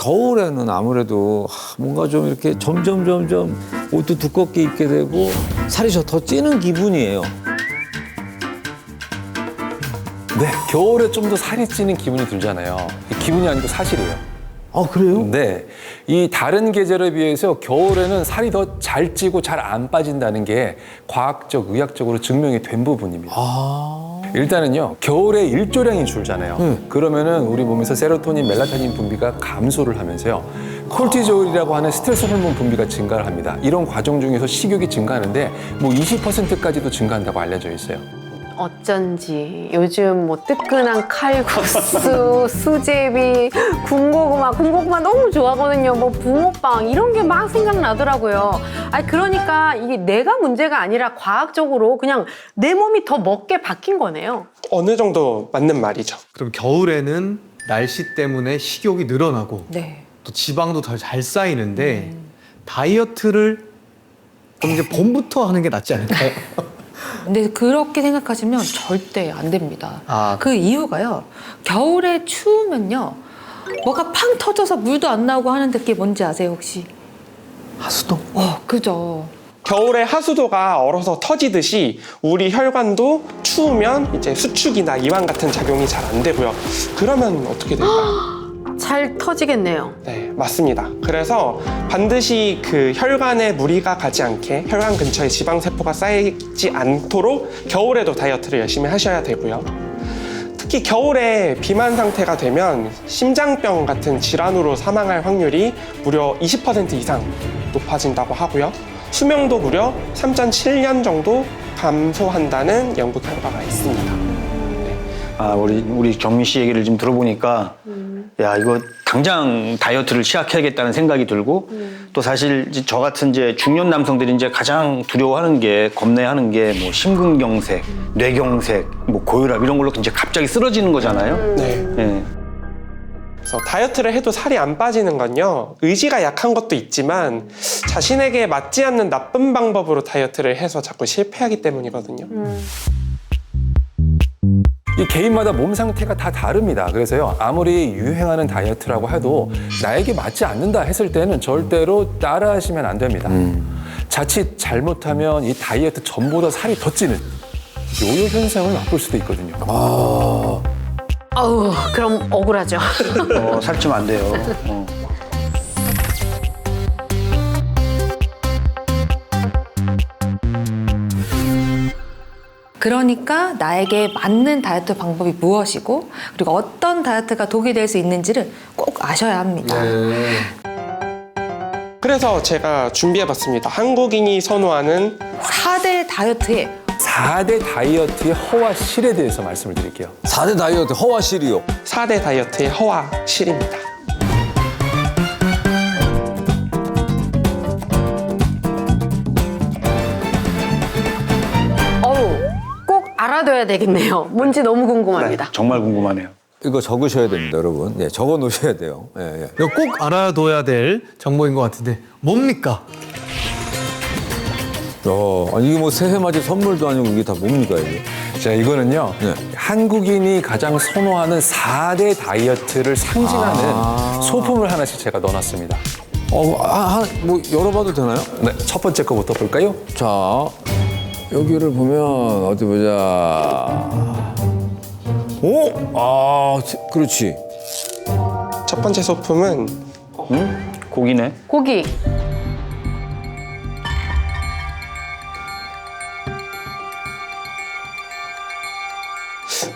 겨울에는 아무래도 뭔가 좀 이렇게 점점 옷도 두껍게 입게 되고 살이 더 찌는 기분이에요. 네, 겨울에 좀 더 살이 찌는 기분이 들잖아요. 기분이 아니고 사실이에요. 아, 그래요? 네, 이 다른 계절에 비해서 겨울에는 살이 더 잘 찌고 잘 안 빠진다는 게 과학적, 의학적으로 증명이 된 부분입니다. 일단은요, 겨울에 일조량이 줄잖아요. 그러면은 우리 몸에서 세로토닌, 멜라토닌 분비가 감소를 하면서요, 콜티졸이라고 하는 스트레스 호르몬 분비가 증가를 합니다. 이런 과정 중에서 식욕이 증가하는데 뭐 20%까지도 증가한다고 알려져 있어요. 어쩐지 요즘 뭐 뜨끈한 칼국수, 수제비, 군고구마 너무 좋아하거든요. 뭐 붕어빵 이런 게 막 생각나더라고요. 아니 그러니까 이게 내가 문제가 아니라 과학적으로 그냥 내 몸이 더 먹게 바뀐 거네요. 어느 정도 맞는 말이죠. 그럼 겨울에는 날씨 때문에 식욕이 늘어나고 네. 또 지방도 더 잘 쌓이는데 다이어트를 그럼 이제 봄부터 하는 게 낫지 않을까요? 근데 그렇게 생각하시면 절대 안 됩니다. 아. 그 이유가요. 겨울에 추우면요. 뭐가 팡 터져서 물도 안 나오고 하는데 그게 뭔지 아세요, 혹시? 하수도? 그죠. 겨울에 하수도가 얼어서 터지듯이 우리 혈관도 추우면 이제 수축이나 이완 같은 작용이 잘 안 되고요. 그러면 어떻게 될까요? 잘 터지겠네요. 네, 맞습니다. 그래서 반드시 그 혈관에 무리가 가지 않게 혈관 근처에 지방세포가 쌓이지 않도록 겨울에도 다이어트를 열심히 하셔야 되고요. 특히 겨울에 비만 상태가 되면 심장병 같은 질환으로 사망할 확률이 무려 20% 이상 높아진다고 하고요. 수명도 무려 3.7년 정도 감소한다는 연구 결과가 있습니다. 아, 우리 경민 씨 얘기를 좀 들어보니까 야, 이거 당장 다이어트를 시작해야겠다는 생각이 들고 또 사실 이제 저 같은 이제 중년 남성들이 이제 가장 두려워하는 게 겁내하는 게 뭐 심근경색, 뇌경색, 뭐 고혈압 이런 걸로 이제 갑자기 쓰러지는 거잖아요. 네. 예. 그래서 다이어트를 해도 살이 안 빠지는 건요, 의지가 약한 것도 있지만 자신에게 맞지 않는 나쁜 방법으로 다이어트를 해서 자꾸 실패하기 때문이거든요. 이 개인마다 몸 상태가 다 다릅니다. 그래서요, 아무리 유행하는 다이어트라고 해도 나에게 맞지 않는다 했을 때는 절대로 따라하시면 안 됩니다. 자칫 잘못하면 이 다이어트 전보다 살이 더 찌는 요요 현상을 맛볼 수도 있거든요. 아우 그럼 억울하죠. 살찌면 안 돼요. 그러니까 나에게 맞는 다이어트 방법이 무엇이고 그리고 어떤 다이어트가 독이 될 수 있는지를 꼭 아셔야 합니다. 그래서 제가 준비해봤습니다. 한국인이 선호하는 4대 다이어트의 4대 다이어트의 허와 실에 대해서 말씀을 드릴게요. 4대 다이어트 허와실이요. 4대 다이어트의 허와 실입니다. 꼭 알아둬야 되겠네요. 뭔지 너무 궁금합니다. 네, 정말 궁금하네요. 이거 적으셔야 됩니다, 여러분. 네, 적어 놓으셔야 돼요. 예, 예. 이거 꼭 알아둬야 될 정보인 것 같은데 뭡니까? 아니 이게 뭐 새해 맞이 선물도 아니고 이게 다 뭡니까 이게? 자, 이거는요, 네. 한국인이 가장 선호하는 4대 다이어트를 상징하는 소품을 하나씩 제가 넣어놨습니다. 뭐 열어봐도 되나요? 네, 첫 번째 거부터 볼까요? 자, 여기를 보면 어디 보자. 그렇지. 첫 번째 소품은 고기네. 고기.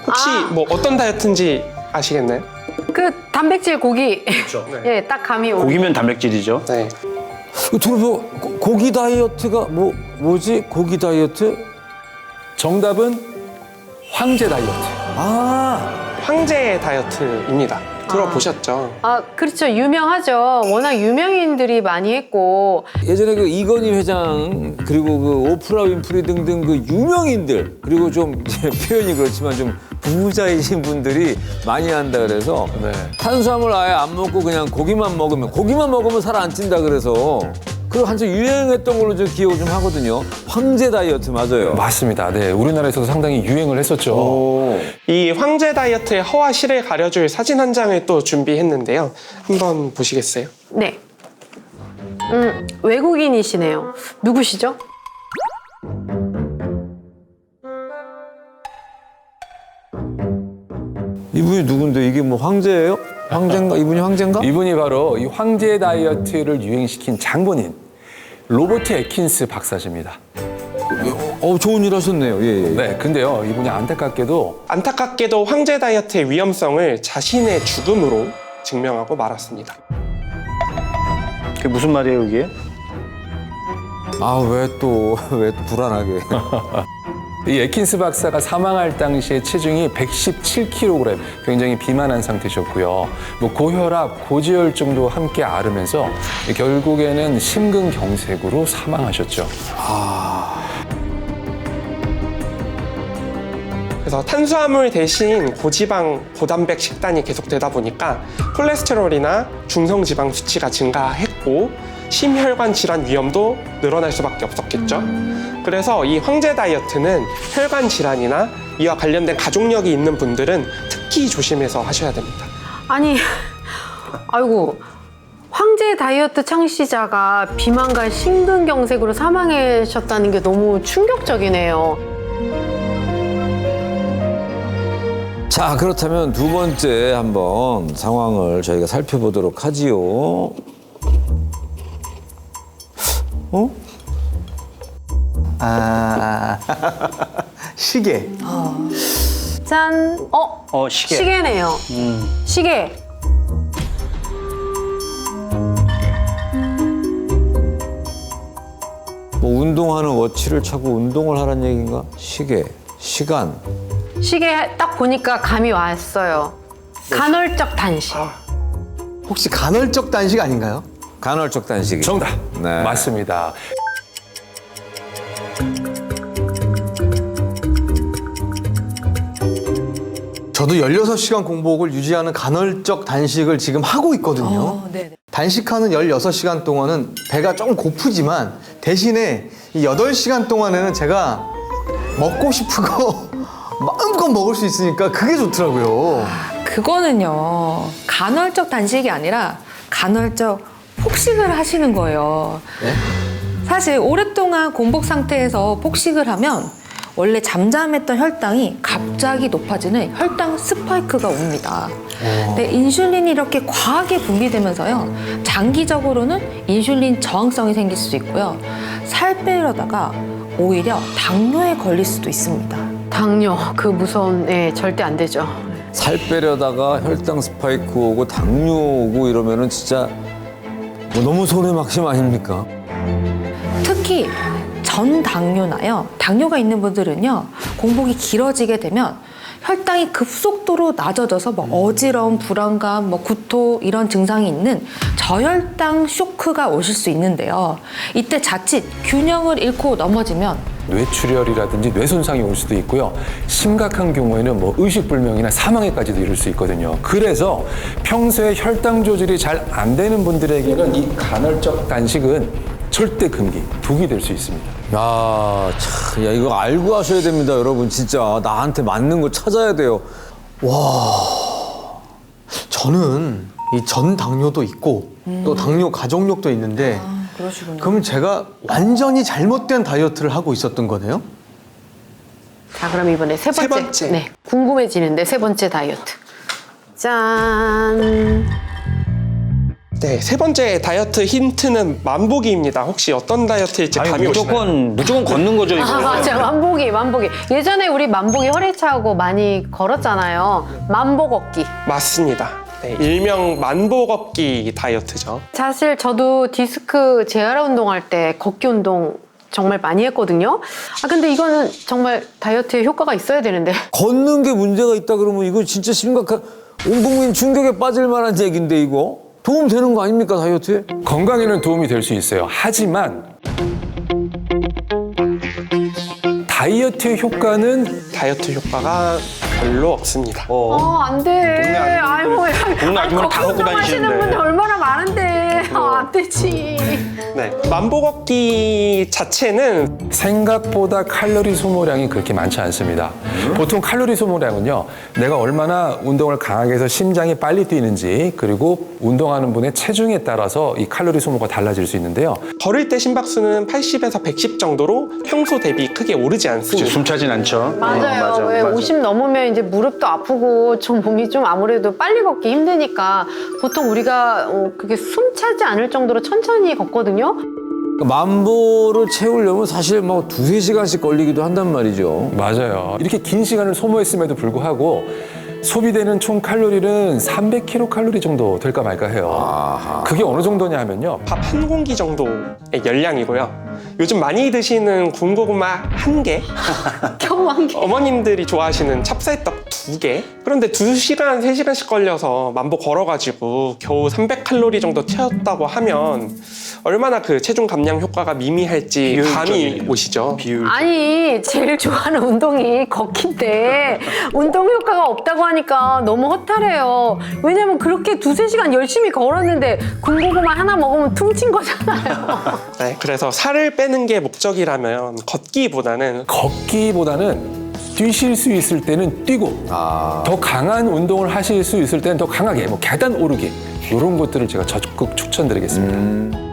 혹시 뭐 어떤 다이어트인지 아시겠나요? 그 단백질 고기. 예, 딱 감이 오네. 고기면 단백질이죠. 네. 들어서 고기 다이어트가 뭐지? 고기 다이어트? 정답은 황제 다이어트. 황제 다이어트입니다. 들어보셨죠? 그렇죠. 유명하죠. 워낙 유명인들이 많이 했고. 예전에 그 이건희 회장 그리고 그 오프라 윈프리 등등 그 유명인들 그리고 좀 이제 표현이 그렇지만 좀 부자이신 분들이 많이 한다 그래서 탄수화물 아예 안 먹고 그냥 고기만 먹으면 살 안 찐다 그래서 그리고 한참 유행했던 걸로 저 기억을 좀 하거든요. 황제 다이어트 맞아요. 맞습니다. 네, 우리나라에서도 상당히 유행을 했었죠. 이 황제 다이어트의 허와 실을 가려줄 사진 한 장을 또 준비했는데요. 한번 보시겠어요? 네. 외국인이시네요. 누구시죠? 이분이 누군데 이게 뭐 황제예요? 황제인가? 이분이 황제인가? 이분이 바로 이 황제 다이어트를 유행시킨 장본인 로버트 애킨스 박사십니다. 좋은 일 하셨네요. 예, 예. 네, 근데요, 이분이 안타깝게도 황제 다이어트의 위험성을 자신의 죽음으로 증명하고 말았습니다. 그게 무슨 말이에요, 이게? 왜 또 불안하게. 이 애킨스 박사가 사망할 당시에 체중이 117kg, 굉장히 비만한 상태셨고요. 뭐 고혈압, 고지혈증도 함께 앓으면서 결국에는 심근경색으로 사망하셨죠. 그래서 탄수화물 대신 고지방, 고단백 식단이 계속되다 보니까 콜레스테롤이나 중성지방 수치가 증가했고 심혈관 질환 위험도 늘어날 수밖에 없었겠죠. 그래서 이 황제 다이어트는 혈관 질환이나 이와 관련된 가족력이 있는 분들은 특히 조심해서 하셔야 됩니다. 아니, 아이고. 황제 다이어트 창시자가 비만과 심근경색으로 사망하셨다는 게 너무 충격적이네요. 자, 그렇다면 두 번째 한번 상황을 저희가 살펴보도록 하지요. 시계. 짠! 시계. 시계네요. 시계. 뭐 운동하는 워치를 차고 운동을 하라는 얘기인가? 시계, 시간. 시계 딱 보니까 감이 왔어요. 간헐적 단식. 혹시 간헐적 단식 아닌가요? 간헐적 단식이. 정답! 네. 맞습니다. 저도 16시간 공복을 유지하는 간헐적 단식을 지금 하고 있거든요. 네네. 단식하는 16시간 동안은 배가 좀 고프지만 대신에 이 8시간 동안에는 제가 먹고 싶은 거 마음껏 먹을 수 있으니까 그게 좋더라고요. 그거는요, 간헐적 단식이 아니라 간헐적 폭식을 하시는 거예요. 네? 사실 오랫동안 공복 상태에서 폭식을 하면 원래 잠잠했던 혈당이 갑자기 높아지는 혈당 스파이크가 옵니다. 근데 인슐린이 이렇게 과하게 분비되면서요, 장기적으로는 인슐린 저항성이 생길 수 있고요, 살 빼려다가 오히려 당뇨에 걸릴 수도 있습니다. 당뇨, 그 무서운, 절대 안 되죠. 살 빼려다가 혈당 스파이크 오고 당뇨 오고 이러면은 진짜 뭐 너무 손해 막심 아닙니까? 특히 전당뇨나요, 당뇨가 있는 분들은요, 공복이 길어지게 되면 혈당이 급속도로 낮아져서 뭐 어지러움, 불안감, 뭐 구토 이런 증상이 있는 저혈당 쇼크가 오실 수 있는데요. 이때 자칫 균형을 잃고 넘어지면 뇌출혈이라든지 뇌손상이 올 수도 있고요. 심각한 경우에는 뭐 의식불명이나 사망에까지도 이를 수 있거든요. 그래서 평소에 혈당 조절이 잘 안 되는 분들에게는 이 간헐적 단식은 절대 금기, 독이 될 수 있습니다. 야, 참, 이거 알고 하셔야 됩니다, 여러분. 진짜 나한테 맞는 거 찾아야 돼요. 저는 이 전당뇨도 있고 또 당뇨 가족력도 있는데 그러시군요. 그럼 제가 완전히 잘못된 다이어트를 하고 있었던 거네요? 자, 그럼 이번에 세 번째. 번째. 네, 궁금해지는데 세 번째 다이어트. 짠. 네, 세 번째 다이어트 힌트는 만보기입니다. 혹시 어떤 다이어트일지 아니, 감이 오시나요? 무조건 걷는 거죠, 이거. 맞아, 만보기. 예전에 우리 만보기 허리 차고 많이 걸었잖아요. 만보 걷기. 맞습니다. 네, 일명 만보 걷기 다이어트죠. 사실 저도 디스크 재활 운동할 때 걷기 운동 정말 많이 했거든요. 근데 이거는 정말 다이어트에 효과가 있어야 되는데. 걷는 게 문제가 있다 그러면 이거 진짜 심각한 온 국민 충격에 빠질 만한 얘기인데 이거 도움 되는 거 아닙니까 다이어트에? 건강에는 도움이 될 수 있어요. 하지만 다이어트의 효과는 다이어트 효과가 별로 없습니다. 안 돼. 아이고, 동네 아줌마 다 걷고 걷기 운동 하시는 다니시는데. 분들 얼마나 많은데. 안 되지. 네, 만보 걷기 자체는 생각보다 칼로리 소모량이 그렇게 많지 않습니다. 보통 칼로리 소모량은요, 내가 얼마나 운동을 강하게 해서 심장이 빨리 뛰는지, 그리고 운동하는 분의 체중에 따라서 이 칼로리 소모가 달라질 수 있는데요. 걸을 때 심박수는 80에서 110 정도로 평소 대비 크게 오르지 않습니다. 숨 차진 않죠. 맞아요. 왜 맞아. 50 넘으면 이제 무릎도 아프고 좀 몸이 좀 아무래도 빨리 걷기 힘드니까 보통 우리가 그게 숨 차지 않을 정도로 천천히 걷거든요. 만보를 채우려면 사실 뭐 2-3시간씩 걸리기도 한단 말이죠. 맞아요. 이렇게 긴 시간을 소모했음에도 불구하고 소비되는 총 칼로리는 300kcal 정도 될까 말까 해요. 그게 어느 정도냐 하면요. 밥 한 공기 정도의 열량이고요. 요즘 많이 드시는 군고구마 1개, 겨우 한 개. 어머님들이 좋아하시는 찹쌀떡 2개. 그런데 2시간, 3시간씩 걸려서 만보 걸어가지고 겨우 300칼로리 정도 채웠다고 하면 얼마나 그 체중 감량 효과가 미미할지 감이 오시죠? 아니 제일 좋아하는 운동이 걷기인데 운동 효과가 없다고 하니까 너무 허탈해요. 왜냐면 그렇게 2-3시간 열심히 걸었는데 군고구마 하나 먹으면 퉁친 거잖아요. 네, 그래서 살을 빼는 게 목적이라면 걷기보다는 뛰실 수 있을 때는 뛰고 더 강한 운동을 하실 수 있을 때는 더 강하게 뭐 계단 오르기 이런 것들을 제가 적극 추천드리겠습니다.